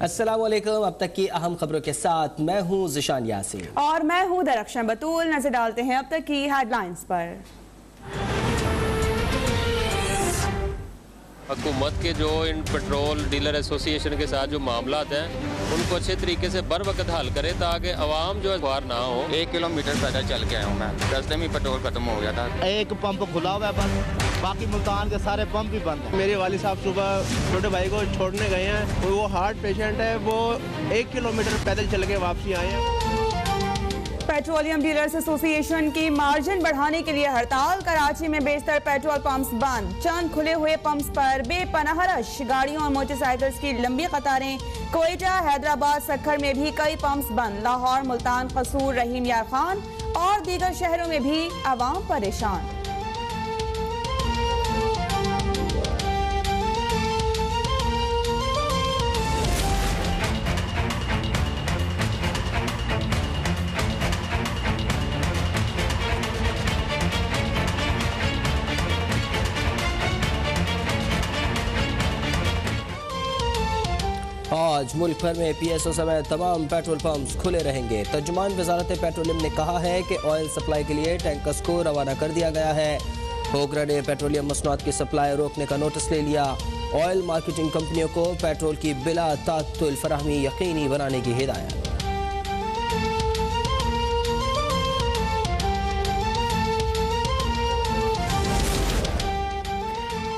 अस्सलाम वालेकुम। अब तक की अहम खबरों के साथ मैं हूँ ज़िशान यासीन और मैं हूँ दरख्शां बतूल। नजर डालते हैं अब तक की हेडलाइंस पर। हुकूमत के जो इन पेट्रोल डीलर एसोसिएशन के साथ जो मामला हैं उनको अच्छे तरीके से बर वक्त हल करे ताकि आवाम जो है ख्वार ना हो। 1 किलोमीटर पैदल चल के आया हूँ मैं, रास्ते में पेट्रोल खत्म हो गया था। एक पंप खुला हुआ है बस, बाकी मुल्तान के सारे पंप भी बंद हैं। मेरे वालिद साहब सुबह छोटे भाई को छोड़ने गए हैं, वो हार्ट पेशेंट है, वो 1 किलोमीटर पैदल चल के वापसी आए हैं। पेट्रोलियम डीलर्स एसोसिएशन की मार्जिन बढ़ाने के लिए हड़ताल। कराची में बेशतर पेट्रोल पंप्स बंद, चंद खुले हुए पंप्स पर बेपनाह रश, गाड़ियों और मोटरसाइकिल्स की लंबी कतारें। कोयटा, हैदराबाद, सक्खर में भी कई पंप्स बंद। लाहौर, मुल्तान, कसूर, रहीम यार खान और दीगर शहरों में भी आवाम परेशान। आज मुल्क भर में PSO समेत तमाम पेट्रोल पंप्स खुले रहेंगे। तर्जुमान वजारत पेट्रोलियम ने कहा है कि ऑयल सप्लाई के लिए टैंकर्स को रवाना कर दिया गया है। होगरा ने पेट्रोलियम मसनूआत की सप्लाई रोकने का नोटिस ले लिया। ऑयल मार्केटिंग कंपनियों को पेट्रोल की बिला तात्तुल फराहमी यकीनी बनाने की हिदायत।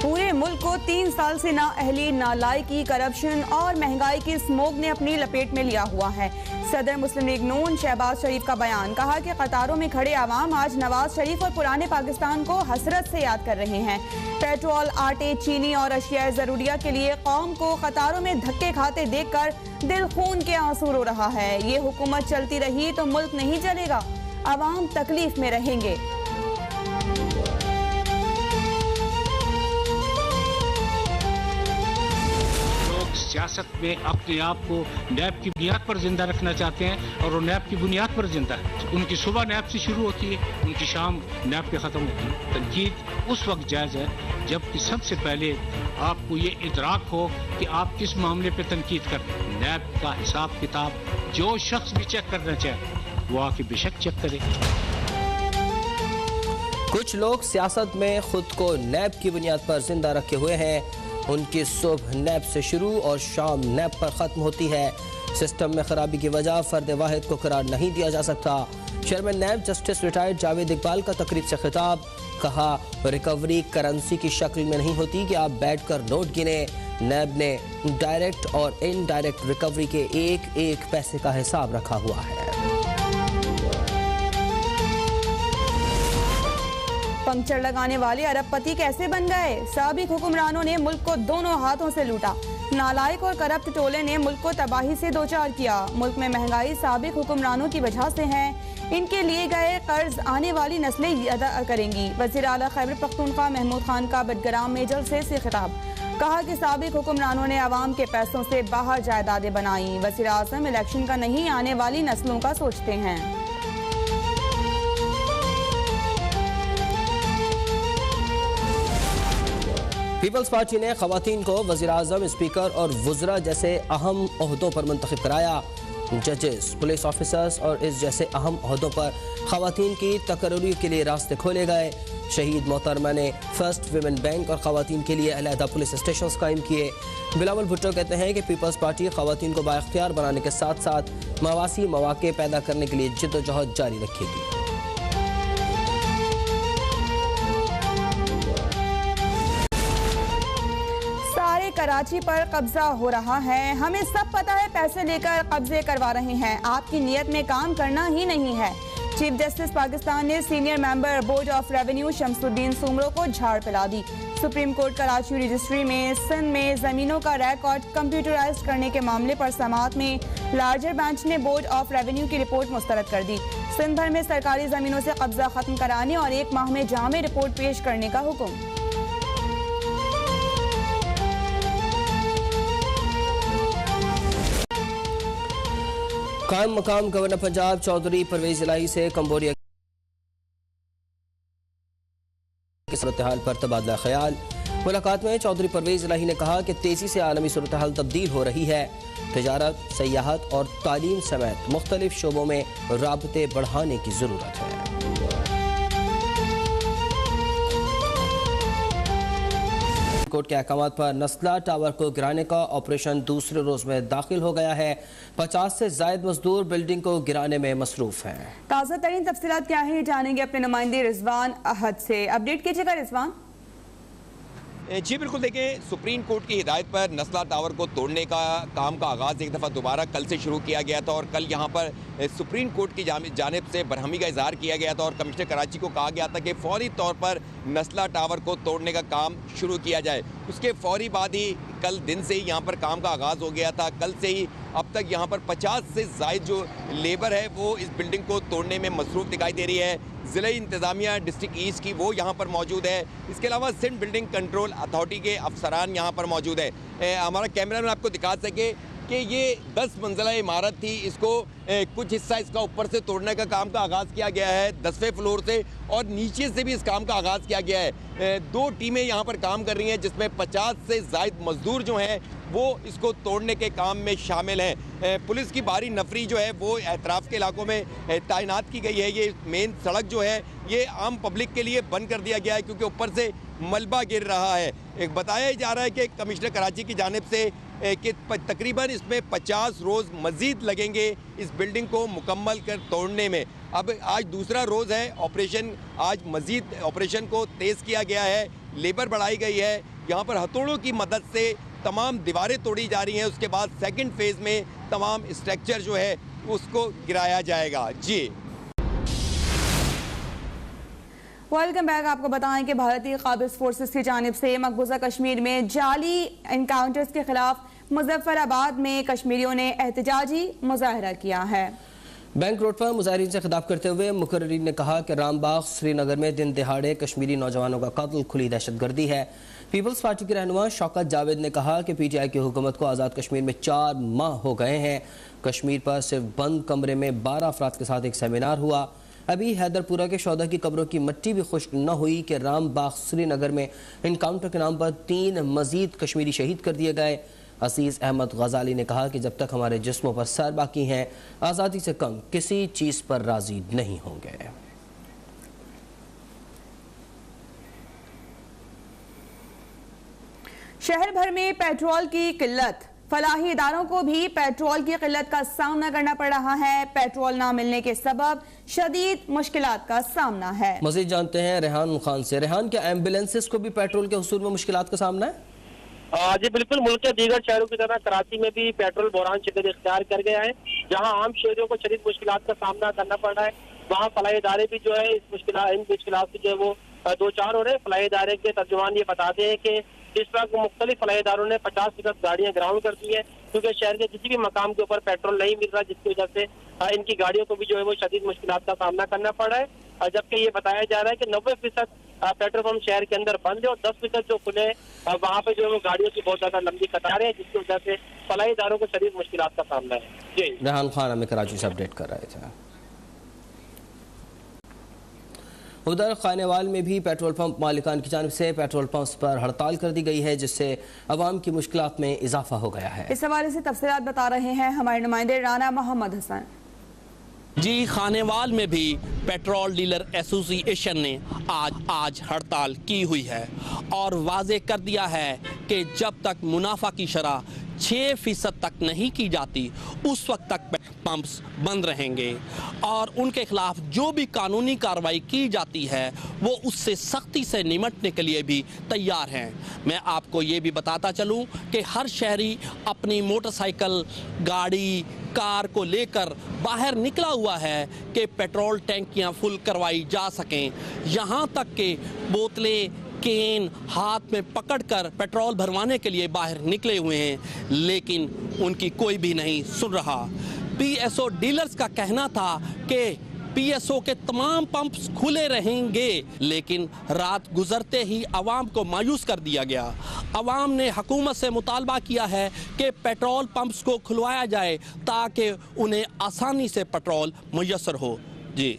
पूरे मुल्क को 3 साल से नाअहली, नालायकी, करप्शन और महंगाई की स्मोक ने अपनी लपेट में लिया हुआ है। सदर मुस्लिम लीग नून शहबाज शरीफ का बयान, कहा कि कतारों में खड़े आवाम आज नवाज शरीफ और पुराने पाकिस्तान को हसरत से याद कर रहे हैं। पेट्रोल, आटे, चीनी और अशिया ज़रूरिया के लिए कौम को कतारों में धक्के खाते देखकर दिल खून के आंसू रो रहा है। ये हुकूमत चलती रही तो मुल्क नहीं चलेगा, आवाम तकलीफ में रहेंगे। सियासत में अपने आप को नैब की बुनियाद पर जिंदा रखना चाहते हैं और वो नैब की बुनियाद पर जिंदा है। उनकी सुबह नैब से शुरू होती है, उनकी शाम नैब पे ख़त्म होती है। तनकीद उस वक्त जायज़ है जबकि सबसे पहले आपको ये इदराक हो कि आप किस मामले पे तनकीद कर रहे हैं। नैब का हिसाब किताब जो शख्स भी चेक करना चाहे वो आके बेशक चेक करे। कुछ लोग सियासत में खुद को नैब की बुनियाद पर जिंदा रखे हुए हैं। उनकी सुबह नैब से शुरू और शाम नैब पर ख़त्म होती है। सिस्टम में खराबी की वजह फर्द वाहिद को करार नहीं दिया जा सकता। Chairman NAB justice retired Javed Iqbal का तकरीब से खिताब, कहा रिकवरी करेंसी की शक्ल में नहीं होती कि आप बैठकर नोट गिने। नैब ने डायरेक्ट और इनडायरेक्ट रिकवरी के एक एक पैसे का हिसाब रखा हुआ है। पंक्चर लगाने वाले अरबपति कैसे बन गए? साबिक हुक्मरानों ने मुल्क को दोनों हाथों से लूटा। नालायक और करप्ट टोले ने मुल्क को तबाही से दोचार किया। मुल्क में महंगाई साबिक हुक्मरानों की वजह से है। इनके लिए गए कर्ज आने वाली नस्लें अदा करेंगी। वज़ीर आला खैबर पख्तूनख्वा महमूद खान का बडगराम में जलसे से खिताब, कहा कि साबिक हुक्मरानों ने आवाम के पैसों से बाहर जायदादें बनाई। वज़ीर आज़म इलेक्शन का नहीं, आने वाली नस्लों का सोचते हैं। पीपल्स पार्टी ने खवातीन को वज़ीर आज़म, स्पीकर और वुज़रा जैसे अहम ओहदों पर मुंतखब कराया। जजेस, पुलिस ऑफिसर्स और इस जैसे अहम ओहदों पर खवातीन की तकर्री के लिए रास्ते खोले गए। शहीद मोहतरमा ने फर्स्ट विमेन बैंक और खवातीन के लिए अलहदा पुलिस स्टेशन कायम किए। बिलावल भुट्टो कहते हैं कि पीपल्स पार्टी खवातीन को बाइख्तियार बनाने के साथ साथ मवासी मौके पैदा करने के लिए जिद्दोजहद जारी रखेगी। कराची पर कब्जा हो रहा है। हमें सब पता है, पैसे लेकर कब्जे करवा रहे हैं। आपकी नीयत में काम करना ही नहीं है। चीफ जस्टिस पाकिस्तान ने senior member board of revenue Shamsuddin Soomro को झाड़ पिला दी। सुप्रीम कोर्ट कराची रजिस्ट्री में सिंध में जमीनों का रिकॉर्ड कंप्यूटराइज करने के मामले पर समाअत में लार्जर बेंच ने बोर्ड ऑफ रेवेन्यू की रिपोर्ट मुस्तरद कर दी। सिंध भर में सरकारी जमीनों से कब्जा खत्म कराने और 1 माह में जामे रिपोर्ट पेश करने का हुक्म। कायम मकाम गवर्नर पंजाब चौधरी परवेज इलाही से कंबोडिया के सूरत हाल पर तबादला ख्याल। मुलाकात में चौधरी परवेज इलाही ने कहा कि तेजी से आलमी सूरत हाल तब्दील हो रही है। तिजारत, सयाहत और तालीम समेत मुख्तलिफ शोबों में राबते बढ़ाने की जरूरत है। कोर्ट के अहकामात पर नस्ला टावर को गिराने का ऑपरेशन दूसरे रोज में दाखिल हो गया है। 50 से ज्यादा मजदूर बिल्डिंग को गिराने में मसरूफ हैं। ताज़ा तरीन तफसीलात क्या है जानेंगे अपने नुमाइंदे रिजवान अहद से। अपडेट कीजिएगा रिजवान। जी बिल्कुल, देखें, सुप्रीम कोर्ट की हिदायत पर नस्ला टावर को तोड़ने का काम का आगाज़ एक दफ़ा दोबारा कल से शुरू किया गया था और कल यहाँ पर सुप्रीम कोर्ट की जानिब से बरहमी का इजहार किया गया था और कमिश्नर कराची को कहा गया था कि फौरी तौर पर नस्ला टावर को तोड़ने का काम शुरू किया जाए। उसके फौरी बाद ही कल दिन से ही यहाँ पर काम का आगाज़ हो गया था। कल से ही अब तक यहाँ पर 50 से ज़ायद जो लेबर है वो इस बिल्डिंग को तोड़ने में मसरूफ़ दिखाई दे रही है। ज़िला इंतज़ामिया डिस्ट्रिक्ट ईस्ट की वो यहाँ पर मौजूद है। इसके अलावा सिंध बिल्डिंग कंट्रोल अथॉरिटी के अफसरान यहाँ पर मौजूद है। हमारा कैमरामैन आपको दिखा सके कि ये 10 मंजिला इमारत थी, इसको कुछ हिस्सा इसका ऊपर से तोड़ने का काम का आगाज़ किया गया है 10वें फ्लोर से और नीचे से भी इस काम का आगाज़ किया गया है। 2 टीमें यहाँ पर काम कर रही हैं जिसमें 50 से ज़ायद मजदूर जो हैं वो इसको तोड़ने के काम में शामिल हैं। पुलिस की भारी नफरी जो है वो एतराफ़ के इलाकों में तैनात की गई है। ये मेन सड़क जो है ये आम पब्लिक के लिए बंद कर दिया गया है क्योंकि ऊपर से मलबा गिर रहा है। एक बताया जा रहा है कि कमिश्नर कराची की जानिब से कि तकरीबन इसमें 50 रोज़ मज़ीद लगेंगे इस बिल्डिंग को मुकम्मल कर तोड़ने में। अब आज दूसरा रोज़ है ऑपरेशन, आज मज़ीद ऑपरेशन को तेज़ किया गया है, लेबर बढ़ाई गई है। यहाँ पर हथौड़ों की मदद से तमाम दीवारें तोड़ी जा रही हैं। उसके बाद सेकंड फेज़ में तमाम स्ट्रक्चर जो है उसको गिराया जाएगा। जी वेलकम बैक। आपको बताएं कि भारतीय काबिज फोर्सेस की जानिब से मकबूजा कश्मीर में जाली एनकाउंटर्स के खिलाफ मुजफ्फराबाद में कश्मीरियों ने एहतजाजी मुजाहरा किया है। बैंक रोड पर मुजाहिरीन से खिताब करते हुए मुकर्रिरीन ने कहा कि रामबाग श्रीनगर में दिन दिहाड़े कश्मीरी नौजवानों का कत्ल खुली दहशतगर्दी है। पीपल्स पार्टी के रहनुमा शौकत जावेद ने कहा कि PTI की हुकूमत को आज़ाद कश्मीर में 4 माह हो गए हैं। कश्मीर पर सिर्फ बंद कमरे में 12 अफराद के साथ एक सेमिनार हुआ। अभी हैदरपुरा के शौदा की कब्रों की मिट्टी भी खुश्क न हुई कि रामबाग श्रीनगर में इनकाउंटर के नाम पर 3 मजीद कश्मीरी शहीद कर दिए गए। अजीज़ अहमद गजाली ने कहा कि जब तक हमारे जिस्मों पर सर बाकी हैं आज़ादी से कम किसी चीज़ पर राजी नहीं होंगे। शहर भर में पेट्रोल की किल्लत, फलाही इदारों को भी पेट्रोल की किल्लत का सामना करना पड़ रहा है। पेट्रोल ना मिलने के सबब शदीद मुश्किलात का सामना है। मज़ीद जानते हैं रेहान खान से। रेहान, क्या एम्बुलेंसेस को भी पेट्रोल के हुसूल में मुश्किलात का सामना है? जी बिल्कुल, मुल्क के दीगर शहरों की तरह कराची में भी पेट्रोल बहरान शिद्दत इख्तियार कर गया है। जहां आम शहरियों को शदीद मुश्किलात का सामना करना पड़ रहा है, वहाँ फलाही इदारे भी जो है इन मुश्किलात से जो है वो 2-4 हो रहे हैं। फलाही इदारे के तर्जुमान ये बताते हैं कि इस वक्त मुख्तलिफ फलाही इदारों ने 50% गाड़ियाँ ग्राउंड कर दी है क्योंकि शहर के किसी भी मकाम के ऊपर पेट्रोल नहीं मिल रहा, जिसकी वजह से इनकी गाड़ियों को भी जो है वो शदीद मुश्किलात का सामना करना पड़ रहा है। जबकि ये बताया जा रहा है कि 90% पेट्रोल पंप शहर के अंदर बंद है और 10% जो खुले वहाँ पे जो है वो गाड़ियों की बहुत ज्यादा लंबी कतारें हैं, जिसकी वजह से फलाही इदारों को शदीद मुश्किलात का सामना है। जी, रेहान खान हमें कराची से अपडेट कर रहे थे। उधर खानेवाल में भी पेट्रोल पंप मालिकान की जानिब से पेट्रोल पंप्स पर हड़ताल कर दी गई है, जिससे अवाम की मुश्किलात में इजाफा हो गया है। इस हवाले से तफसीलात बता रहे हैं हमारे नुमाइंदे राना मोहम्मद हसन। जी, खानेवाल में भी पेट्रोल डीलर एसोसिएशन ने आज हड़ताल की हुई है और वाजे कर दिया है कि जब तक मुनाफा की शरह 6% तक नहीं की जाती उस वक्त तक पंप्स बंद रहेंगे और उनके खिलाफ जो भी कानूनी कार्रवाई की जाती है वो उससे सख्ती से निमटने के लिए भी तैयार हैं। मैं आपको ये भी बताता चलूं कि हर शहरी अपनी मोटरसाइकिल, गाड़ी, कार को लेकर बाहर निकला हुआ है कि पेट्रोल टैंकियां फुल करवाई जा सकें। यहाँ तक कि बोतलें, केन हाथ में पकड़कर पेट्रोल भरवाने के लिए बाहर निकले हुए हैं, लेकिन उनकी कोई भी नहीं सुन रहा। PSO डीलर्स का कहना था कि PSO के तमाम पंप्स खुले रहेंगे, लेकिन रात गुजरते ही अवाम को मायूस कर दिया गया। अवाम ने हुकूमत से मुतालबा किया है कि पेट्रोल पंप्स को खुलवाया जाए ताकि उन्हें आसानी से पेट्रोल मुयस्सर हो। जी,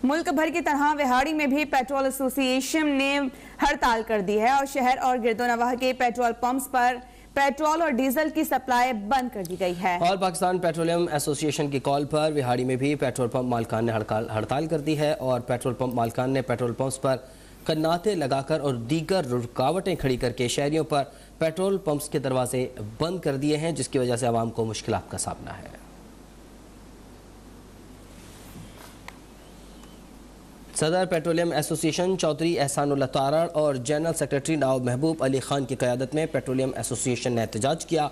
मुल्क भर की तरह विहाड़ी में भी पेट्रोल एसोसिएशन ने हड़ताल कर दी है और शहर और गिरदोनवाह के पेट्रोल पंप्स पर पेट्रोल और डीजल की सप्लाई बंद कर दी गई है। और पाकिस्तान पेट्रोलियम एसोसिएशन की कॉल पर विहाड़ी में भी पेट्रोल पंप मालिकान ने हड़ताल कर दी है और पेट्रोल पंप मालिकान ने पेट्रोल पंप्स पर कन्नाते लगाकर और दीगर रुकावटें खड़ी करके शहरियों पर पेट्रोल पंप्स के दरवाजे बंद कर दिए हैं, जिसकी वजह से आवाम को मुश्किलात का सामना है। सदर पेट्रोलियम एसोसिएशन चौधरी एहसानुल्लाह तारड़ और जनरल सेक्रेटरी नवाब महबूब अली खान की क़यादत में पेट्रोलियम एसोसिएशन ने एहतजाज किया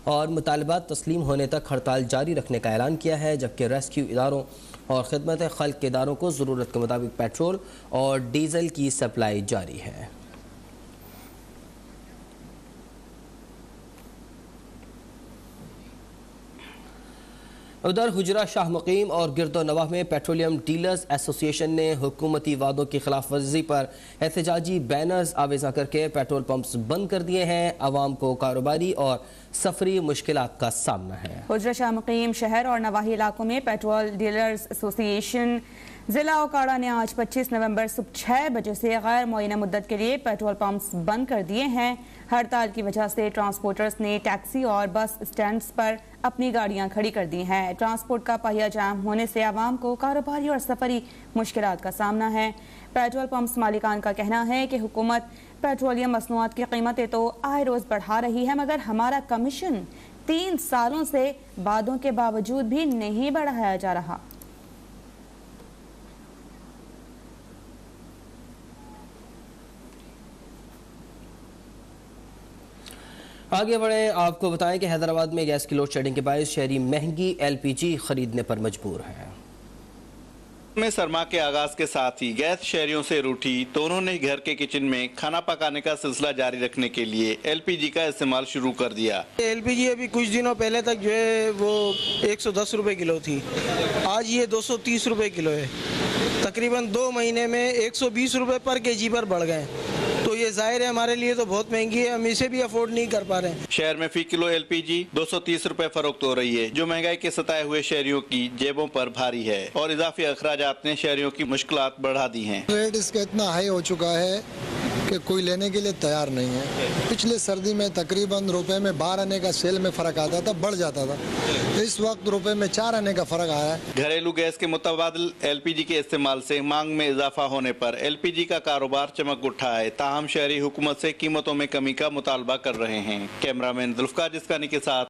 और मुतालबात तस्लीम होने तक हड़ताल जारी रखने का ऐलान किया है, जबकि रेस्क्यू इदारों और खिदमत खल्क के इदारों को ज़रूरत के मुताबिक पेट्रोल और डीजल की सप्लाई जारी है। उधर हुजरा शाह मुकीम और गिरदो नवाह में पेट्रोलियम डीलर्स एसोसिएशन ने हुकूमती वादों की खिलाफ वर्जी पर एहतजाजी बैनर्स आवेजा करके पेट्रोल पंप्स बंद कर दिए हैं। आवाम को कारोबारी और सफरी मुश्किलात का सामना है। हुजरा शाह मुकीम शहर और नवाही इलाकों में पेट्रोल डीलर्स एसोसिएशन जिला ओकाड़ा ने आज 25 नवंबर सुबह 6 बजे से गैर मुअय्यना मुद्दत के लिए पेट्रोल पंप्स बंद कर दिए हैं। हड़ताल की वजह से ट्रांसपोर्टर्स ने टैक्सी और बस स्टैंड्स पर अपनी गाड़ियां खड़ी कर दी हैं। ट्रांसपोर्ट का पहिया जाम होने से आवाम को कारोबारी और सफरी मुश्किलात का सामना है। पेट्रोल पंप्स मालिकान का कहना है कि हुकूमत पेट्रोलियम मसनूआत की कीमतें तो आए रोज बढ़ा रही है, मगर हमारा कमीशन 3 सालों से वादों के बावजूद भी नहीं बढ़ाया जा रहा। आगे बढ़े, आपको बताएं कि हैदराबाद में गैस की लोड शेडिंग के बायस शहरी महंगी एलपीजी खरीदने पर मजबूर हैं। में सरमा के आगाज के साथ ही गैस शहरियों से रूठी तो उन्होंने घर के किचन में खाना पकाने का सिलसिला जारी रखने के लिए एलपीजी का इस्तेमाल शुरू कर दिया। एलपीजी अभी कुछ दिनों पहले तक जो है वो 110 रुपए किलो थी, आज ये 230 रुपए किलो है। तकरीबन 2 महीने में 120 रुपए पर केजी पर बढ़ गए, तो ये जाहिर है हमारे लिए तो बहुत महंगी है, हम इसे भी अफोर्ड नहीं कर पा रहे हैं। शहर में फी किलो एलपीजी 230 रुपए फरोख्त हो रही है, जो महंगाई के सताए हुए शहरियों की जेबों पर भारी है और इजाफी अखराजात ने शहरियों की मुश्किलात बढ़ा दी हैं। रेट इसका इतना हाई हो चुका है कि कोई लेने के लिए तैयार नहीं है। पिछले सर्दी में तकरीबन रुपए में 12 आने का सेल में फर्क आता था, बढ़ जाता था। इस वक्त रुपए में 4 आने का फर्क आया है। घरेलू गैस के मुतबादिल एलपीजी के इस्तेमाल से मांग में इजाफा होने पर एलपीजी का कारोबार चमक उठा है। ताहम शहरी हुकूमत से कीमतों में कमी का मुतालबा कर रहे हैं। कैमरामैन जुल्फकार जिस्कानी के साथ